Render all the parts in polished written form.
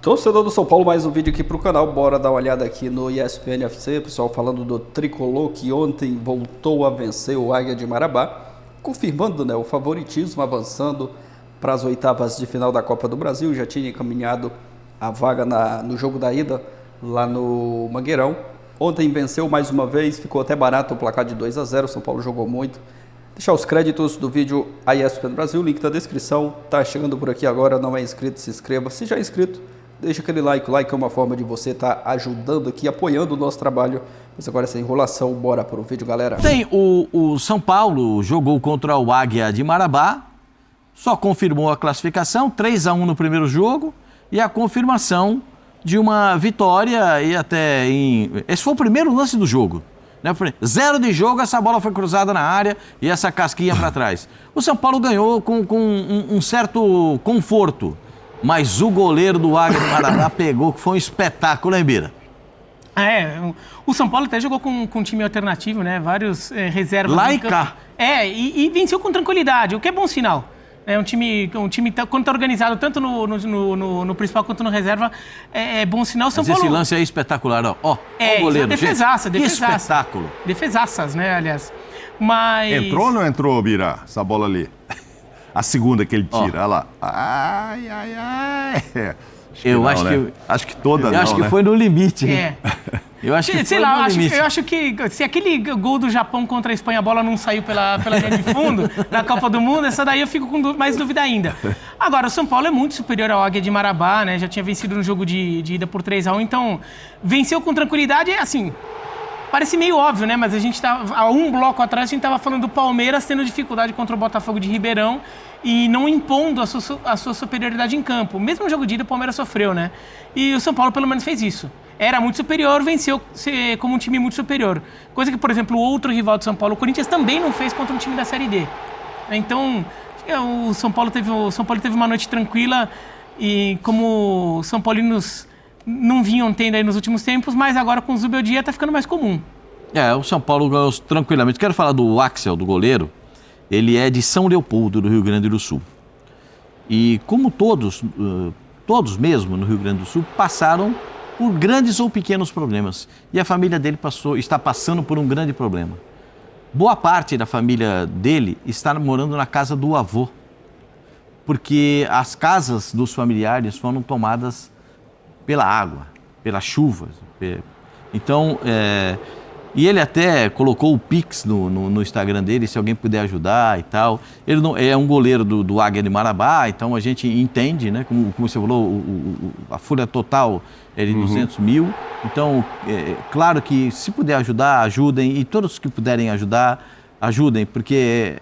Torcedor do São Paulo, mais um vídeo aqui pro canal. Bora dar uma olhada aqui no ESPN FC, pessoal, falando do tricolor que ontem voltou a vencer o Águia de Marabá, confirmando, né, o favoritismo, avançando para as oitavas de final da Copa do Brasil. Já tinha encaminhado a vaga no jogo da ida lá no Mangueirão. Ontem venceu mais uma vez, ficou até barato o placar de 2-0, São Paulo jogou muito. Deixar os créditos do vídeo a ESPN Brasil, link na descrição. Tá chegando por aqui agora, não é inscrito, se inscreva. Se já é inscrito, deixa aquele like. O like é uma forma de você estar ajudando aqui, apoiando o nosso trabalho. Mas agora essa enrolação, bora pro vídeo, galera. Tem o São Paulo jogou contra o Águia de Marabá, só confirmou a classificação, 3-1 no primeiro jogo, e a confirmação de uma vitória e até em... Esse foi o primeiro lance do jogo. 0 de jogo, essa bola foi cruzada na área e essa casquinha para trás. O São Paulo ganhou com um certo conforto, mas o goleiro do Águia de Marabá pegou, que foi um espetáculo, hein, Bira? O São Paulo até jogou com um time alternativo, né? Vários reservas. Lá e cá. E venceu com tranquilidade, o que é bom sinal. Um time quando está organizado tanto no principal quanto no reserva, é bom sinal. Mas esse lance aí é espetacular, ó. O goleiro, defesaça. Que espetáculo. Defesaças, né, aliás. Mas... Entrou ou não entrou, Bira, essa bola ali? A segunda que ele tira, olha lá. Ai. Acho que toda Eu acho que foi no limite. Eu acho que sei lá, eu acho que se aquele gol do Japão contra a Espanha, a bola não saiu pela linha de fundo na Copa do Mundo, essa daí eu fico com mais dúvida ainda. Agora, o São Paulo é muito superior ao Águia de Marabá, né? Já tinha vencido no jogo de ida por 3-1, então venceu com tranquilidade, assim. Parece meio óbvio, né? Mas a gente tava, há um bloco atrás, a gente estava falando do Palmeiras tendo dificuldade contra o Botafogo de Ribeirão e não impondo a sua superioridade em campo. Mesmo no jogo de ida, o Palmeiras sofreu, né? E o São Paulo, pelo menos, fez isso. Era muito superior, venceu como um time muito superior. Coisa que, por exemplo, o outro rival do São Paulo, o Corinthians, também não fez contra um time da Série D. Então, o São Paulo teve uma noite tranquila e como os São Paulinos não vinham tendo aí nos últimos tempos, mas agora com o Zubeldia tá ficando mais comum. O São Paulo ganhou tranquilamente. Quero falar do Axel, do goleiro. Ele é de São Leopoldo, do Rio Grande do Sul. E como todos mesmo no Rio Grande do Sul, passaram por grandes ou pequenos problemas. E a família dele está passando por um grande problema. Boa parte da família dele está morando na casa do avô, porque as casas dos familiares foram tomadas pela água, pelas chuvas. Então, e ele até colocou o Pix no Instagram dele, se alguém puder ajudar e tal. Ele não, é um goleiro do Águia de Marabá, então a gente entende, né? Como você falou, a folha total é de 200 mil. Então, claro que se puder ajudar, ajudem. E todos que puderem ajudar, ajudem, porque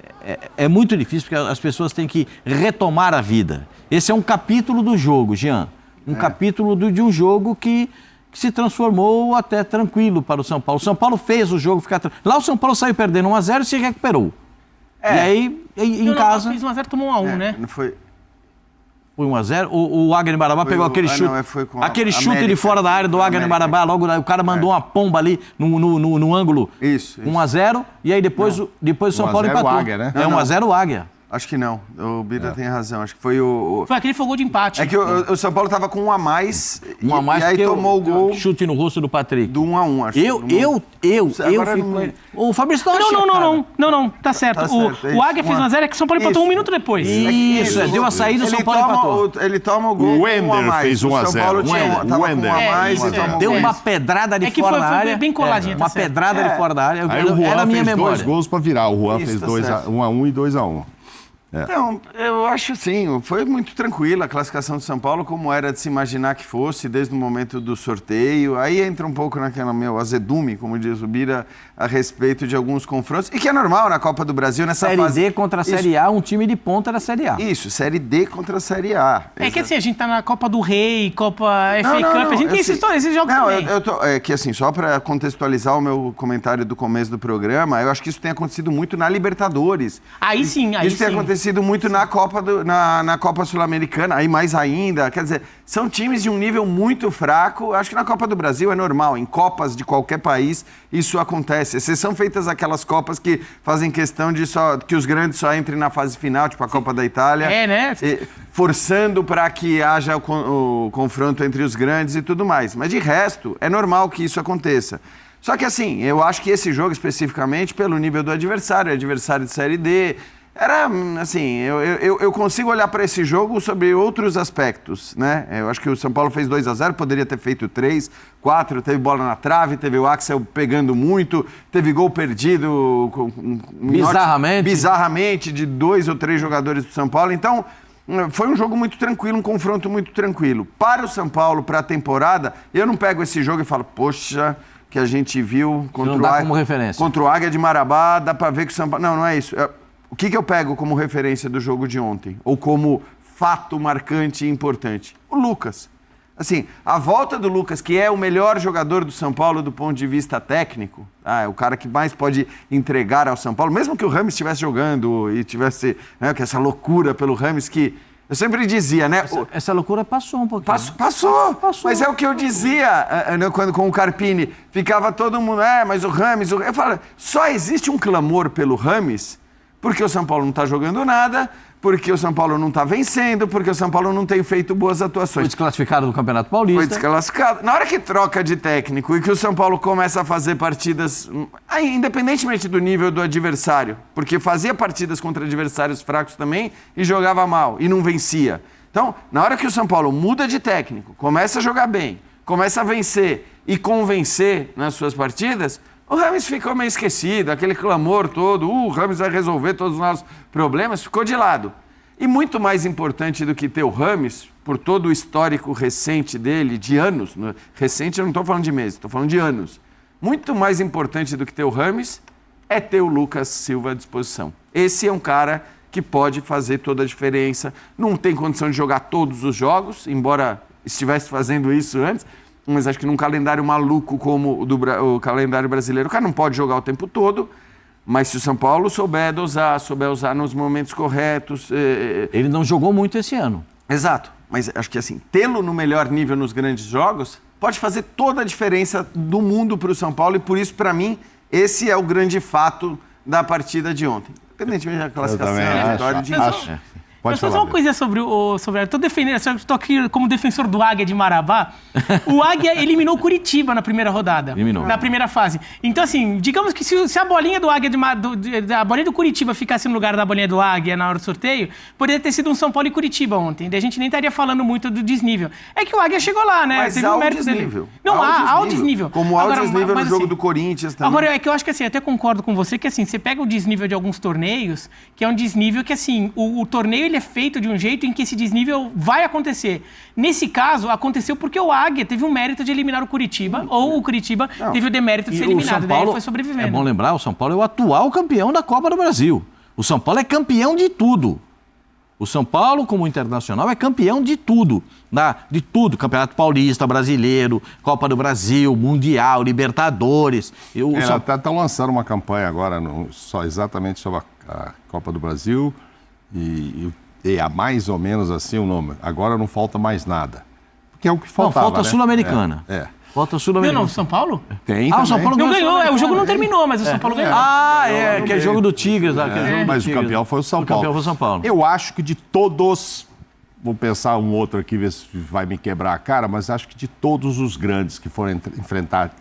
é muito difícil, porque as pessoas têm que retomar a vida. Esse é um capítulo do jogo, Jean. Capítulo de um jogo que se transformou até tranquilo para o São Paulo. O São Paulo fez o jogo ficar tranquilo. Lá o São Paulo saiu perdendo 1-0 e se recuperou. E aí, em casa... Fez 1-0, tomou 1-1, né? Não foi... Foi 1-0? O Águia de Marabá pegou aquele chute. Aquele chute de fora da área do Águia de Marabá, logo o cara mandou uma pomba ali no ângulo. Isso. 1-0, e aí depois o São Paulo empatou. Águia, né? 1-0 o Águia. Acho que não. O Bira tem razão. Acho que foi Foi aquele gol de empate. É que o São Paulo estava com 1 a mais. E aí tomou o gol. Chute no rosto do Patrick. Do 1-1, acho. Eu fico... O Fabrício Não, tá certo. O Águia fez 1-0, é que o São Paulo empatou 1 minuto depois. Isso, deu a saída, o São Paulo empatou. Ele toma o gol. O Wender fez 1-0. O São Paulo tava com 1 a mais e tomou deu uma pedrada de fora da área. Foi bem coladinha. Uma pedrada de fora da área. Aí o Juan fez memória. 2 gols para virar. O Juan fez 1-1 e 2-1. Então, eu acho assim, foi muito tranquila a classificação de São Paulo, como era de se imaginar que fosse, desde o momento do sorteio. Aí entra um pouco naquela azedume, como diz o Bira, a respeito de alguns confrontos, e que é normal na Copa do Brasil, nessa Série D contra a Série A, um time de ponta da Série A. Isso, Série D contra a Série A. Que assim, a gente tá na Copa do Rei, Copa FA Cup, a gente tem esses jogos também. É que assim, só para contextualizar o meu comentário do começo do programa, eu acho que isso tem acontecido muito na Libertadores. Aí sim. Isso tem acontecido acontecido muito na Copa Sul-Americana, aí mais ainda. Quer dizer, são times de um nível muito fraco. Acho que na Copa do Brasil é normal. Em Copas de qualquer país, isso acontece. São feitas aquelas Copas que fazem questão de que os grandes só entrem na fase final, tipo a Copa da Itália. Né? Forçando para que haja o confronto entre os grandes e tudo mais. Mas de resto, é normal que isso aconteça. Só que assim, eu acho que esse jogo especificamente, pelo nível do adversário de Série D, era assim, eu consigo olhar para esse jogo sobre outros aspectos, né? Eu acho que o São Paulo fez 2-0, poderia ter feito 3, 4, teve bola na trave, teve o Axel pegando muito, teve gol perdido bizarramente de 2 ou 3 jogadores do São Paulo. Então, foi um jogo muito tranquilo, um confronto muito tranquilo. Para o São Paulo, para a temporada, eu não pego esse jogo e falo, poxa, que a gente viu contra o Águia de Marabá, dá para ver que o São Paulo... Não é isso. O que eu pego como referência do jogo de ontem? Ou como fato marcante e importante? O Lucas. Assim, a volta do Lucas, que é o melhor jogador do São Paulo do ponto de vista técnico, é o cara que mais pode entregar ao São Paulo, mesmo que o Rames estivesse jogando e tivesse que essa loucura pelo Rames que... Eu sempre dizia, né? Essa loucura passou um pouquinho. Passou. Mas é o que eu dizia quando com o Carpini. Ficava todo mundo, mas o Rames... Eu falo, só existe um clamor pelo Rames porque o São Paulo não está jogando nada, porque o São Paulo não está vencendo, porque o São Paulo não tem feito boas atuações. Foi desclassificado do Campeonato Paulista. Foi desclassificado. Na hora que troca de técnico e que o São Paulo começa a fazer partidas, independentemente do nível do adversário, porque fazia partidas contra adversários fracos também e jogava mal e não vencia. Então, na hora que o São Paulo muda de técnico, começa a jogar bem, começa a vencer e convencer nas suas partidas, o Rames ficou meio esquecido, aquele clamor todo, o Rames vai resolver todos os nossos problemas, ficou de lado. E muito mais importante do que ter o Rames, por todo o histórico recente dele, de anos, recente eu não estou falando de meses, estou falando de anos, muito mais importante do que ter o Rames é ter o Lucas Silva à disposição. Esse é um cara que pode fazer toda a diferença, não tem condição de jogar todos os jogos, embora estivesse fazendo isso antes, mas acho que num calendário maluco como o calendário brasileiro, o cara não pode jogar o tempo todo, mas se o São Paulo souber usar nos momentos corretos... Ele não jogou muito esse ano. Exato, mas acho que assim, tê-lo no melhor nível nos grandes jogos pode fazer toda a diferença do mundo para o São Paulo e por isso, para mim, esse é o grande fato da partida de ontem. Independentemente da classificação, da vitória de... Pode falar uma coisa sobre estou defendendo, estou aqui como defensor do Águia de Marabá. O Águia eliminou o Curitiba na primeira rodada. Na primeira fase. Então, assim, digamos que se a bolinha do Águia a bolinha do Curitiba ficasse no lugar da bolinha do Águia na hora do sorteio, poderia ter sido um São Paulo e Curitiba ontem. Daí a gente nem estaria falando muito do desnível. É que o Águia chegou lá, né? Mas há o desnível. Não, há o desnível. Como há o desnível no jogo do Corinthians também. Agora, é que eu acho que assim, até concordo com você que assim, você pega o desnível de alguns torneios, que é um desnível que assim, o torneio ele é feito de um jeito em que esse desnível vai acontecer. Nesse caso, aconteceu porque o Águia teve o mérito de eliminar o Curitiba, ou o Curitiba teve o demérito de ser eliminado, daí ele foi sobrevivendo. É bom lembrar, o São Paulo é o atual campeão da Copa do Brasil. O São Paulo é campeão de tudo. O São Paulo, como internacional, é campeão de tudo. De tudo. Campeonato Paulista, Brasileiro, Copa do Brasil, Mundial, Libertadores. Ela está lançando uma campanha agora exatamente sobre a Copa do Brasil e é mais ou menos assim o nome. Agora não falta mais nada. Porque é o que faltava, falta a Sul-Americana. Falta a Sul-Americana. Não, São Paulo? Tem o São Paulo ganhou. O jogo não terminou, mas o São Paulo ganhou. Que é jogo do Tigres. Mas o campeão foi o São Paulo. Eu acho que de todos... Vou pensar um outro aqui, ver se vai me quebrar a cara, mas acho que de todos os grandes que foram enfrentar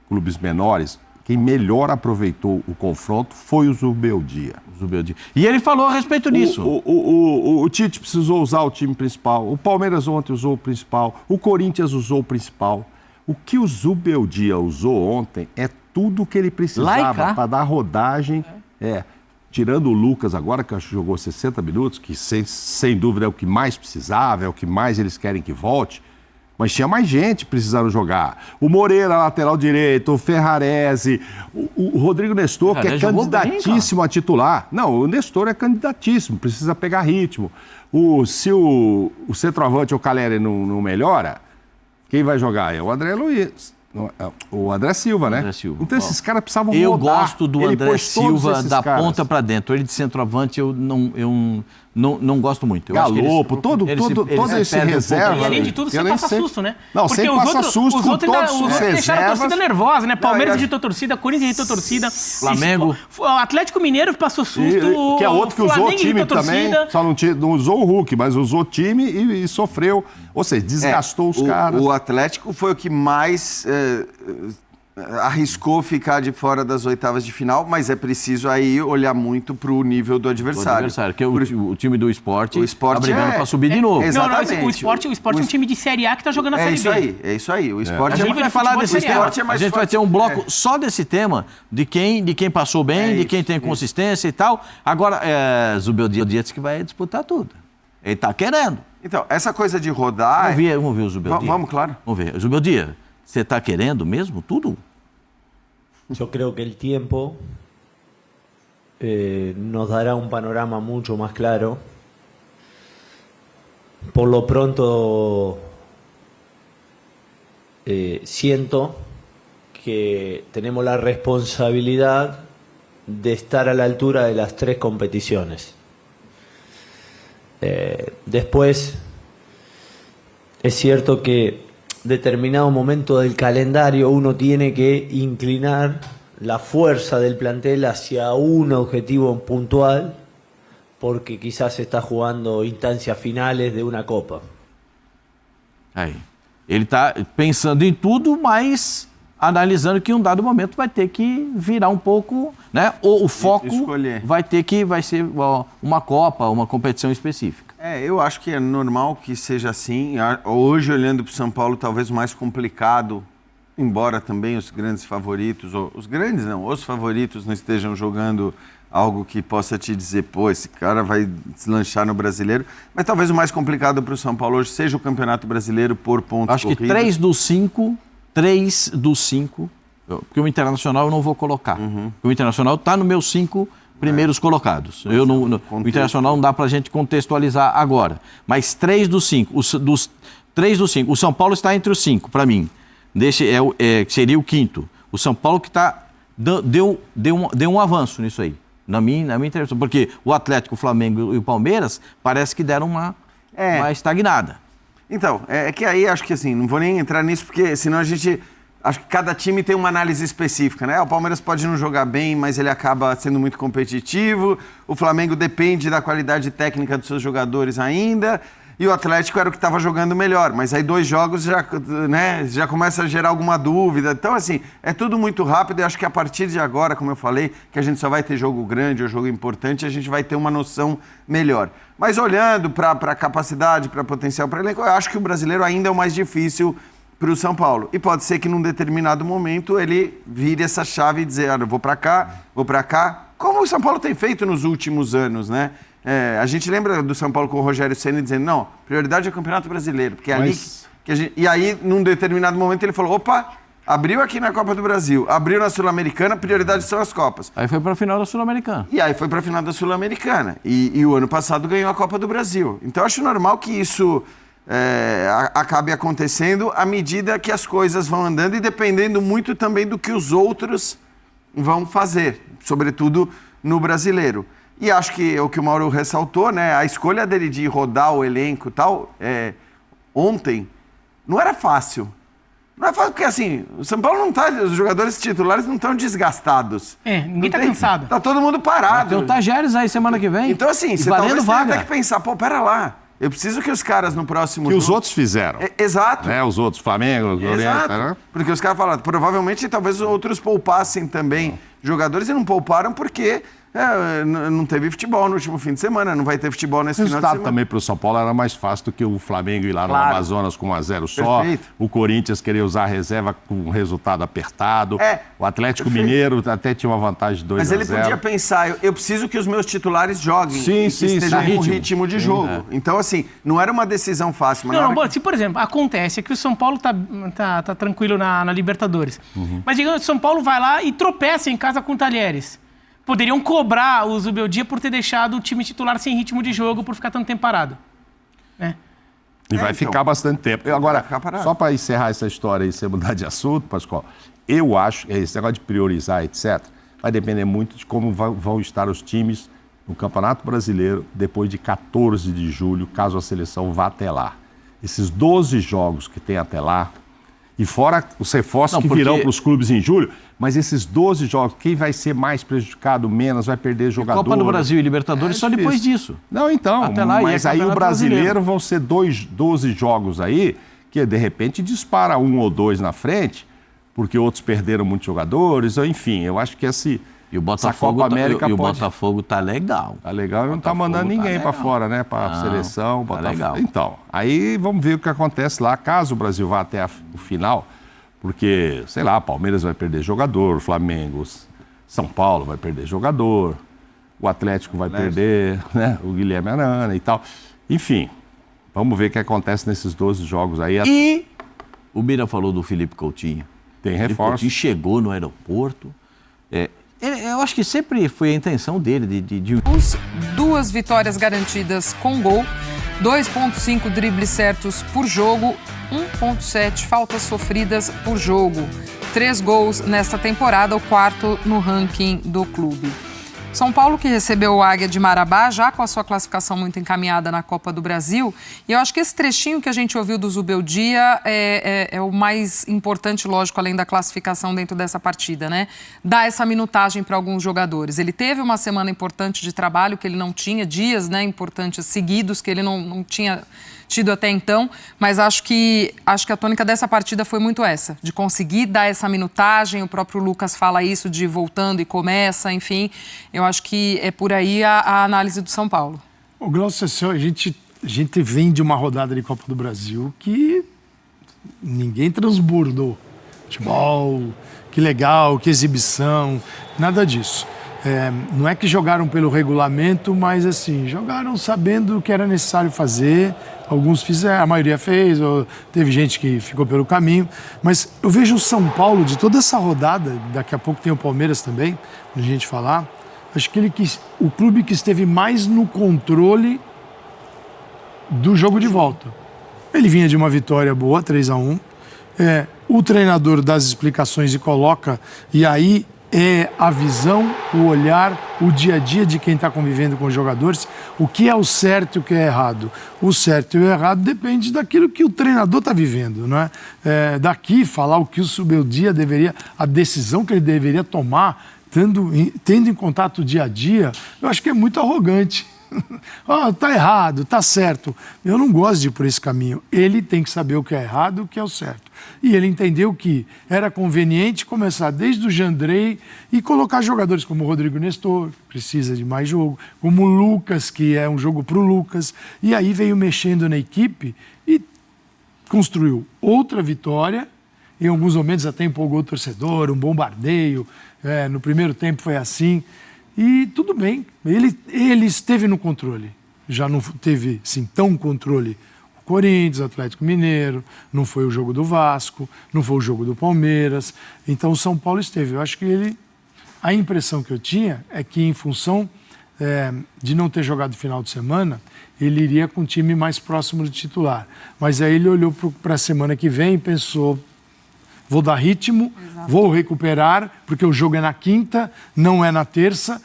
clubes menores, quem melhor aproveitou o confronto foi o Zubeldia. E ele falou a respeito disso. O Tite precisou usar o time principal, o Palmeiras ontem usou o principal, o Corinthians usou o principal. O que o Zubeldia usou ontem é tudo o que ele precisava para dar rodagem. Tirando o Lucas agora, que acho que jogou 60 minutos, que sem dúvida é o que mais precisava, é o que mais eles querem que volte. Mas tinha mais gente precisando jogar. O Moreira, lateral direito, o Ferrarese, o Rodrigo Nestor, que é candidatíssimo a titular. Não, o Nestor é candidatíssimo, precisa pegar ritmo. Se o centroavante, o Caleri, não melhora, quem vai jogar? É o André Luiz. O André Silva, né? André Silva. Então esses caras precisavam Eu rodar. gosto do Ele André pôs todos Silva esses da caras. ponta para dentro. Ele de centroavante eu não gosto muito. Eu acho que Galopo, todo eles esse perdem um reserva. pouco. E além de tudo, sem passar susto, né? Não, porque sem passar susto, os com outros todos os deixaram a reservas. torcida nervosa, né? Palmeiras Não, irritou a torcida, Corinthians irritou a torcida. Flamengo. O Atlético Mineiro passou susto. Que é outro que usou o Flamengo time irritou a também, torcida. só não usou o Hulk, mas usou o time e sofreu. Ou seja, desgastou os caras. O Atlético foi o que mais arriscou ficar de fora das oitavas de final, mas é preciso aí olhar muito para o nível do adversário. Que é o time do Sport, O Sport tá brigando é- para subir de novo. Exatamente. Não, o Sport é um time de Série A que tá jogando a Série B. É isso aí. O Sport A gente vai de falar futebol desse de Série A. tema. Sport é mais A gente vai forte. ter um bloco só desse tema, de quem passou bem, de quem tem consistência e tal. Agora, Zubeldia disse que vai disputar tudo. Ele tá querendo. Então, essa coisa de rodar... Vamos ver o Zubeldia. Vamos, claro. Vamos ver. Zubeldia, você tá querendo mesmo tudo? Yo creo que el tiempo nos dará un panorama mucho más claro. Por lo pronto, siento que tenemos la responsabilidad de estar a la altura de las 3 competiciones. Después, es cierto que determinado momento del calendario uno tiene que inclinar la fuerza del plantel hacia un objetivo puntual porque quizás se está jugando instancias finales de una copa. Aí. Ele está pensando em tudo, mas analisando que em um dado momento vai ter que virar um pouco, né? Ou o foco Escolher. vai ser uma Copa, uma competição específica. Eu acho que é normal que seja assim. Hoje, olhando para o São Paulo, talvez o mais complicado, embora também os grandes favoritos, os favoritos não estejam jogando algo que possa te dizer, pô, esse cara vai deslanchar no Brasileiro, mas talvez o mais complicado para o São Paulo hoje seja o Campeonato Brasileiro por pontos Acho que corridos. 3 dos 5, porque o Internacional eu não vou colocar. O Internacional está nos meus 5 primeiros colocados. O Internacional não dá para a gente contextualizar agora. Mas 3 dos 5. Dos 3 dos 5. O São Paulo está entre os 5, para mim. Seria o quinto. O São Paulo que deu um avanço nisso aí. Na minha interpretação. Porque o Atlético, o Flamengo e o Palmeiras parece que deram uma estagnada. Então, é que aí acho que assim, não vou nem entrar nisso, porque senão a gente... Acho que cada time tem uma análise específica, né? O Palmeiras pode não jogar bem, mas ele acaba sendo muito competitivo. O Flamengo depende da qualidade técnica dos seus jogadores ainda. E o Atlético era o que estava jogando melhor. Mas aí 2 jogos já começa a gerar alguma dúvida. Então, assim, é tudo muito rápido. E acho que a partir de agora, como eu falei, que a gente só vai ter jogo grande ou jogo importante, a gente vai ter uma noção melhor. Mas olhando para a capacidade, para potencial, para elenco, eu acho que o brasileiro ainda é o mais difícil para o São Paulo. E pode ser que num determinado momento ele vire essa chave e dizer, eu vou para cá, como o São Paulo tem feito nos últimos anos, né? A gente lembra do São Paulo com o Rogério Ceni dizendo, não, prioridade é o Campeonato Brasileiro, porque é ali que a gente... E aí, num determinado momento, ele falou, opa, abriu aqui na Copa do Brasil, abriu na Sul-Americana, prioridade são as Copas. Aí foi para a final da Sul-Americana. E aí foi para a final da Sul-Americana. E o ano passado ganhou a Copa do Brasil. Então, eu acho normal que isso... acabe acontecendo à medida que as coisas vão andando e dependendo muito também do que os outros vão fazer, sobretudo no brasileiro. E acho que o que o Mauro ressaltou, né, a escolha dele de rodar o elenco e tal, ontem, não era fácil. Não é fácil porque, assim, o São Paulo não tá, os jogadores titulares não estão desgastados. Ninguém tá cansado. Tá todo mundo parado. Tem o Tajeres aí semana que vem. Então, assim, você talvez tenha que pensar, pô, pera lá. Eu preciso que os caras no próximo... Que os outros fizeram. Exato. Né? Os outros, Flamengo, Exato. né? Porque os caras falaram, provavelmente talvez os outros poupassem também jogadores e não pouparam porque não teve futebol no último fim de semana, não vai ter futebol nesse O final de resultado semana. também para o São Paulo era mais fácil do que o Flamengo ir lá no Amazonas com 1-0 só. Perfeito. O Corinthians querer usar a reserva com um resultado apertado. O Atlético Perfeito. Mineiro até tinha uma vantagem de 2-0. Mas ele podia pensar, eu preciso que os meus titulares joguem, Sim, e que estejam com ritmo de jogo. Então, assim, não era uma decisão fácil. Mas Se, por exemplo, acontece que o São Paulo tá tranquilo na Libertadores, mas digamos que o São Paulo vai lá e tropeça em casa com o Talheres. Poderiam cobrar o Zubeldia por ter deixado o time titular sem ritmo de jogo, por ficar tanto tempo parado. Né? E vai ficar bastante tempo. Agora, ficar parado. só para encerrar essa história e você mudar de assunto, Pascoal, eu acho que esse negócio de priorizar, etc., vai depender muito de como vão estar os times no Campeonato Brasileiro depois de 14 de julho, caso a seleção vá até lá. Esses 12 jogos que tem até lá, e fora os reforços que virão para os clubes em julho, mas esses 12 jogos, quem vai ser mais prejudicado, menos, vai perder jogador. Copa do Brasil e Libertadores só depois disso. Não, então, até lá, mas aí o brasileiro vão ser 12 jogos aí, que de repente dispara 1 ou 2 na frente, porque outros perderam muitos jogadores, ou enfim, eu acho que essa Copa América o Botafogo tá legal. Tá legal e não tá mandando ninguém para fora, né? Para seleção, tá legal. Então, aí vamos ver o que acontece lá, caso o Brasil vá até o final, porque, sei lá, Palmeiras vai perder jogador, Flamengo, São Paulo vai perder jogador, o Atlético vai perder, né? O Guilherme Arana e tal. Enfim, vamos ver o que acontece nesses 12 jogos aí. E o Bira falou do Felipe Coutinho. Tem reforço. Coutinho chegou no aeroporto. Eu acho que sempre foi a intenção dele de... 2 vitórias garantidas com gol, 2,5 dribles certos por jogo, 1,7 faltas sofridas por jogo. 3 gols nesta temporada, o 4º no ranking do clube. São Paulo que recebeu o Águia de Marabá, já com a sua classificação muito encaminhada na Copa do Brasil. E eu acho que esse trechinho que a gente ouviu do Zubeldia é o mais importante, lógico, além da classificação dentro dessa partida, né? Dar essa minutagem para alguns jogadores. Ele teve uma semana importante de trabalho que ele não tinha, dias, né, importantes seguidos que ele não tinha tido até então, mas acho que a tônica dessa partida foi muito essa, de conseguir dar essa minutagem. O próprio Lucas fala isso, de voltando e começa, enfim. Eu acho que é por aí a análise do São Paulo. O Glaucio, a gente vem de uma rodada de Copa do Brasil que ninguém transbordou. Futebol, que legal, que exibição, nada disso. Não é que jogaram pelo regulamento, mas assim, jogaram sabendo o que era necessário fazer. Alguns fizeram, a maioria fez, ou teve gente que ficou pelo caminho. Mas eu vejo o São Paulo, de toda essa rodada, daqui a pouco tem o Palmeiras também, pra gente falar, acho que o clube que esteve mais no controle do jogo de volta. Ele vinha de uma vitória boa, 3-1. O treinador dá as explicações e coloca, e aí é a visão, o olhar, o dia a dia de quem está convivendo com os jogadores, o que é o certo e o que é errado. O certo e o errado depende daquilo que o treinador está vivendo, não é? Daqui, falar o que o Zubeldia deveria, a decisão que ele deveria tomar, tendo em contato o dia a dia, eu acho que é muito arrogante. Tá errado, tá certo. Eu não gosto de ir por esse caminho. Ele tem que saber o que é errado e o que é o certo. E ele entendeu que era conveniente começar desde o Jandrei e colocar jogadores como o Rodrigo Nestor, que precisa de mais jogo, como o Lucas, que é um jogo para o Lucas. E aí veio mexendo na equipe e construiu outra vitória. Em alguns momentos até empolgou o torcedor, um bombardeio. No primeiro tempo foi assim. E tudo bem, ele esteve no controle. Já não teve, assim, tão controle o Corinthians, Atlético Mineiro, não foi o jogo do Vasco, não foi o jogo do Palmeiras. Então o São Paulo esteve. Eu acho que a impressão que eu tinha é que, em função de não ter jogado no final de semana, ele iria com um time mais próximo do titular. Mas aí ele olhou para a semana que vem e pensou: vou dar ritmo, vou recuperar, porque o jogo é na quinta, não é na terça.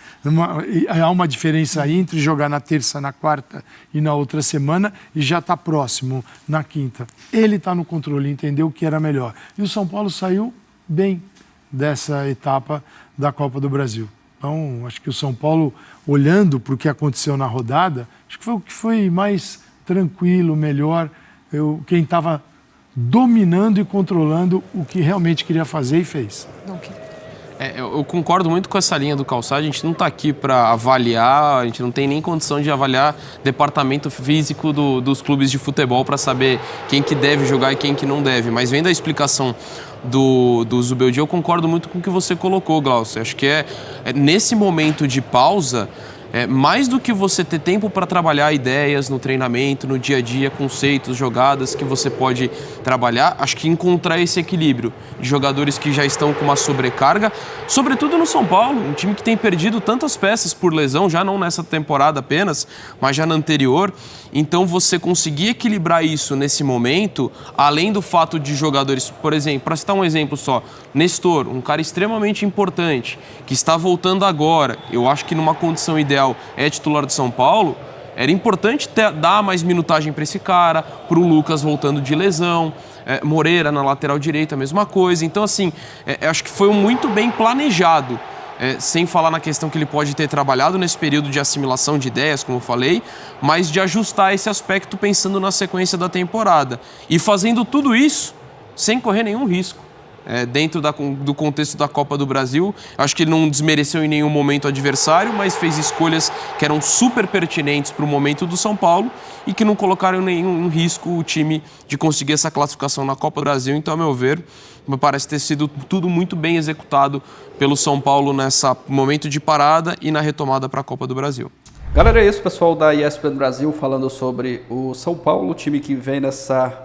Há uma diferença aí entre jogar na terça, na quarta e na outra semana, e já está próximo na quinta. Ele está no controle, entendeu o que era melhor. E o São Paulo saiu bem dessa etapa da Copa do Brasil. Então, acho que o São Paulo, olhando para o que aconteceu na rodada, acho que foi o que foi mais tranquilo, melhor. Quem estava dominando e controlando o que realmente queria fazer e fez. Eu concordo muito com essa linha do Calçado. A gente não está aqui para avaliar, a gente não tem nem condição de avaliar departamento físico dos clubes de futebol para saber quem que deve jogar e quem que não deve. Mas vendo a explicação do Zubeldia, eu concordo muito com o que você colocou, Glaucio. Acho que nesse momento de pausa, Mais do que você ter tempo para trabalhar ideias no treinamento, no dia a dia, conceitos, jogadas que você pode trabalhar, acho que encontrar esse equilíbrio de jogadores que já estão com uma sobrecarga, sobretudo no São Paulo, um time que tem perdido tantas peças por lesão, já não nessa temporada apenas, mas já na anterior. Então você conseguir equilibrar isso nesse momento, além do fato de jogadores, por exemplo, para citar um exemplo só, Nestor, um cara extremamente importante, que está voltando agora, eu acho que numa condição ideal é titular de São Paulo, era importante dar mais minutagem para esse cara, para o Lucas voltando de lesão, Moreira na lateral direita, a mesma coisa. Então, assim, acho que foi muito bem planejado, sem falar na questão que ele pode ter trabalhado nesse período de assimilação de ideias, como eu falei, mas de ajustar esse aspecto pensando na sequência da temporada. E fazendo tudo isso sem correr nenhum risco. Dentro do contexto da Copa do Brasil, acho que ele não desmereceu em nenhum momento o adversário, mas fez escolhas que eram super pertinentes para o momento do São Paulo e que não colocaram nenhum risco o time de conseguir essa classificação na Copa do Brasil. Então, a meu ver, me parece ter sido tudo muito bem executado pelo São Paulo nesse momento de parada e na retomada para a Copa do Brasil. Galera, é isso, pessoal da ESPN Brasil falando sobre o São Paulo, o time que vem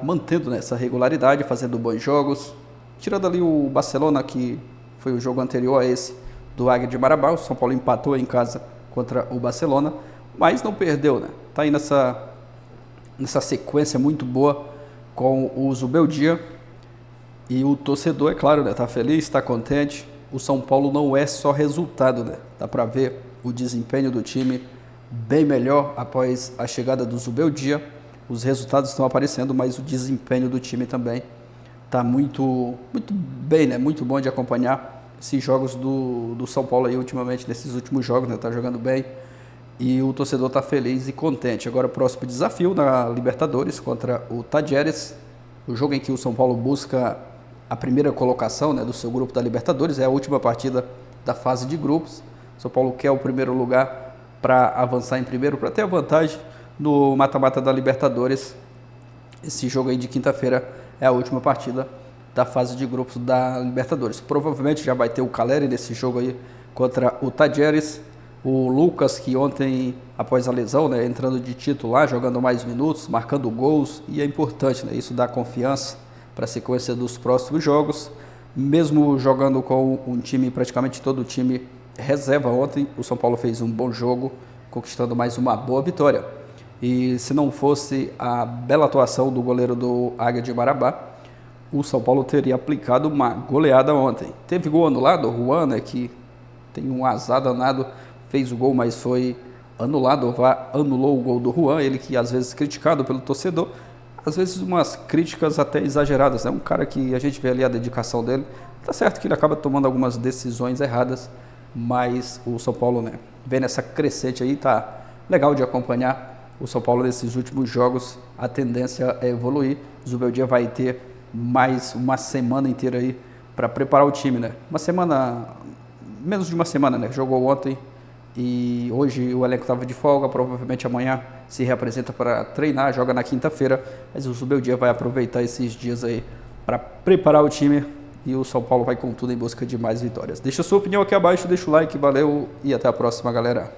mantendo essa regularidade, fazendo bons jogos. Tirando ali o Barcelona, que foi o jogo anterior a esse do Águia de Marabá, o São Paulo empatou em casa contra o Barcelona, mas não perdeu, né? Tá aí nessa sequência muito boa com o Zubeldia. E o torcedor, é claro, né? Tá feliz, tá contente. O São Paulo não é só resultado, né? Dá para ver o desempenho do time bem melhor após a chegada do Zubeldia. Os resultados estão aparecendo, mas o desempenho do time também tá muito bem, né? Muito bom de acompanhar esses jogos do São Paulo aí ultimamente, nesses últimos jogos, né? Tá jogando bem e o torcedor tá feliz e contente. Agora o próximo desafio na Libertadores contra o Tajeres, o jogo em que o São Paulo busca a primeira colocação, né, do seu grupo da Libertadores, é a última partida da fase de grupos. O São Paulo quer o primeiro lugar para avançar em primeiro, para ter a vantagem no mata-mata da Libertadores. Esse jogo aí de quinta-feira é a última partida da fase de grupos da Libertadores. Provavelmente já vai ter o Caleri nesse jogo aí contra o Tajeres. O Lucas, que ontem, após a lesão, né, entrando de titular, jogando mais minutos, marcando gols, e é importante, né, isso dá confiança para a sequência dos próximos jogos. Mesmo jogando com um time, praticamente todo o time reserva ontem, o São Paulo fez um bom jogo, conquistando mais uma boa vitória. E se não fosse a bela atuação do goleiro do Águia de Marabá, o São Paulo teria aplicado uma goleada ontem. Teve gol anulado, o Juan, né, que tem um azar danado, fez o gol, mas foi anulado. O VAR anulou o gol do Juan, ele que às vezes criticado pelo torcedor, às vezes umas críticas até exageradas, né? Um cara que a gente vê ali a dedicação dele, tá certo que ele acaba tomando algumas decisões erradas, mas o São Paulo, né, vem nessa crescente aí, tá legal de acompanhar o São Paulo nesses últimos jogos. A tendência é evoluir. O Zubeldia vai ter mais uma semana inteira aí para preparar o time, né? Uma semana, menos de uma semana, né? Jogou ontem e hoje o elenco estava de folga, provavelmente amanhã se reapresenta para treinar, joga na quinta-feira, mas o Zubeldia vai aproveitar esses dias aí para preparar o time e o São Paulo vai com tudo em busca de mais vitórias. Deixa a sua opinião aqui abaixo, deixa o like, valeu e até a próxima, galera.